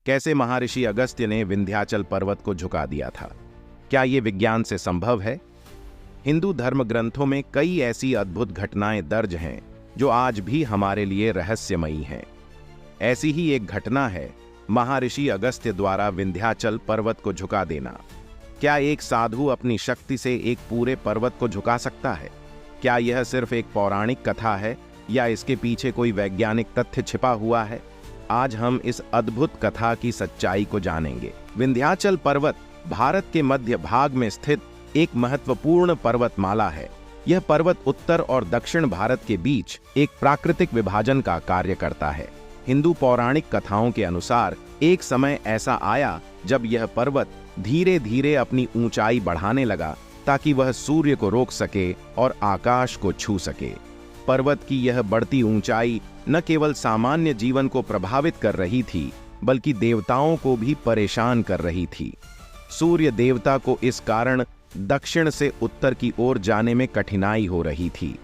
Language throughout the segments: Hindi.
कैसे महर्षि अगस्त्य ने विंध्याचल पर्वत को झुका दिया था? क्या ये विज्ञान से संभव है? हिंदू धर्म ग्रंथों में कई ऐसी अद्भुत घटनाएं दर्ज हैं जो आज भी हमारे लिए रहस्यमयी हैं। ऐसी ही एक घटना है महर्षि अगस्त्य द्वारा विंध्याचल पर्वत को झुका देना। क्या एक साधु अपनी शक्ति से एक पूरे पर्वत को झुका सकता है? क्या यह सिर्फ एक पौराणिक कथा है या इसके पीछे कोई वैज्ञानिक तथ्य छिपा हुआ है? आज हम इस अद्भुत कथा की सच्चाई को जानेंगे। विंध्याचल पर्वत भारत के मध्य भाग में स्थित एक महत्वपूर्ण पर्वतमाला है। यह पर्वत उत्तर और दक्षिण भारत के बीच एक प्राकृतिक विभाजन का कार्य करता है। हिंदू पौराणिक कथाओं के अनुसार एक समय ऐसा आया जब यह पर्वत धीरे धीरे अपनी ऊंचाई बढ़ाने लगा ताकि वह सूर्य को रोक सके और आकाश को छू सके। पर्वत की यह बढ़ती ऊंचाई न केवल सामान्य जीवन को प्रभावित कर रही थी, बल्कि देवताओं को भी परेशान कर रही थी। सूर्य देवता को इस कारण दक्षिण से उत्तर की ओर जाने में कठिनाई हो रही थी।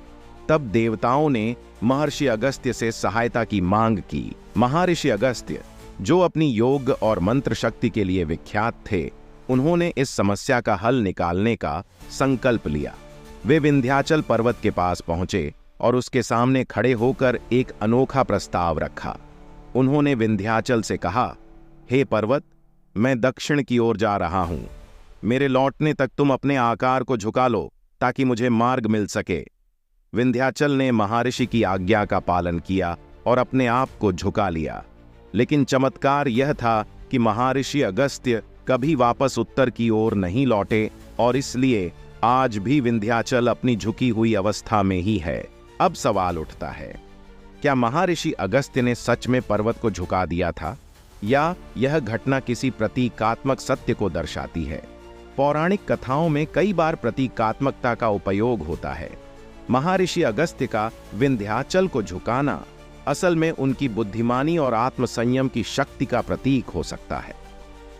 तब देवताओं ने महर्षि अगस्त्य से सहायता की मांग की। महर्षि अगस्त्य, जो अपनी योग और मंत्र शक्ति के लिए विख्यात थे, उन्होंने इस समस्या का हल निकालने का संकल्प लिया। वे विंध्याचल पर्वत के पास पहुंचे और उसके सामने खड़े होकर एक अनोखा प्रस्ताव रखा। उन्होंने विंध्याचल से कहा, हे पर्वत, मैं दक्षिण की ओर जा रहा हूं। मेरे लौटने तक तुम अपने आकार को झुका लो ताकि मुझे मार्ग मिल सके। विंध्याचल ने महर्षि की आज्ञा का पालन किया और अपने आप को झुका लिया। लेकिन चमत्कार यह था कि महर्षि अगस्त्य कभी वापस उत्तर की ओर नहीं लौटे और इसलिए आज भी विंध्याचल अपनी झुकी हुई अवस्था में ही है। अब सवाल उठता है, क्या महर्षि अगस्त्य ने सच में पर्वत को झुका दिया था या यह घटना किसी प्रतीकात्मक सत्य को दर्शाती है? पौराणिक कथाओं में कई बार प्रतीकात्मकता का उपयोग होता है। महर्षि अगस्त्य का विंध्याचल को झुकाना असल में उनकी बुद्धिमानी और आत्मसंयम की शक्ति का प्रतीक हो सकता है।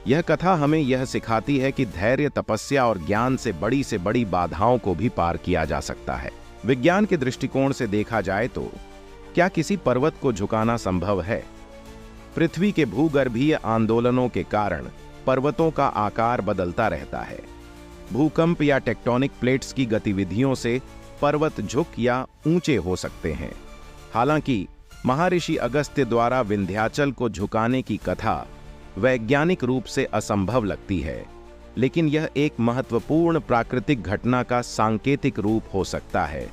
यह कथा हमें यह सिखाती है कि धैर्य, तपस्या और ज्ञान से बड़ी बाधाओं को भी पार किया जा सकता है। विज्ञान के दृष्टिकोण से देखा जाए तो क्या किसी पर्वत को झुकाना संभव है? पृथ्वी के भूगर्भीय आंदोलनों के कारण पर्वतों का आकार बदलता रहता है। भूकंप या टेक्टोनिक प्लेट्स की गतिविधियों से पर्वत झुक या ऊंचे हो सकते हैं। हालांकि महर्षि अगस्त्य द्वारा विंध्याचल को झुकाने की कथा वैज्ञानिक रूप से असंभव लगती है, लेकिन यह एक महत्वपूर्ण प्राकृतिक घटना का सांकेतिक रूप हो सकता है,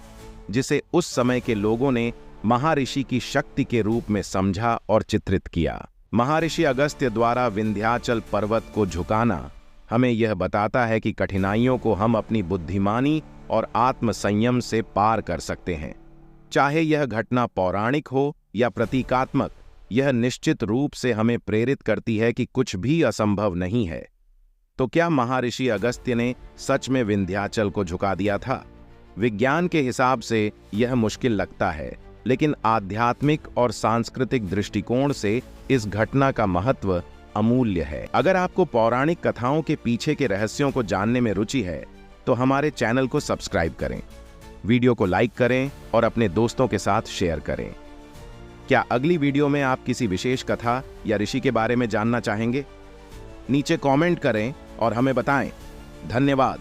जिसे उस समय के लोगों ने महर्षि की शक्ति के रूप में समझा और चित्रित किया। महर्षि अगस्त्य द्वारा विंध्याचल पर्वत को झुकाना हमें यह बताता है कि कठिनाइयों को हम अपनी बुद्धिमानी और आत्मसंयम से पार कर सकते हैं। चाहे यह घटना पौराणिक हो या प्रतीकात्मक, यह निश्चित रूप से हमें प्रेरित करती है कि कुछ भी असंभव नहीं है। तो क्या महर्षि अगस्त्य ने सच में विंध्याचल को झुका दिया था? विज्ञान के हिसाब से यह मुश्किल लगता है, लेकिन आध्यात्मिक और सांस्कृतिक दृष्टिकोण से इस घटना का महत्व अमूल्य है। अगर आपको पौराणिक कथाओं के पीछे के रहस्यों को जानने में रुचि है, तो हमारे चैनल को सब्सक्राइब करें, वीडियो को लाइक करें और अपने दोस्तों के साथ शेयर करें। क्या अगली वीडियो में आप किसी विशेष कथा या ऋषि के बारे में जानना चाहेंगे? नीचे कमेंट करें और हमें बताएं। धन्यवाद।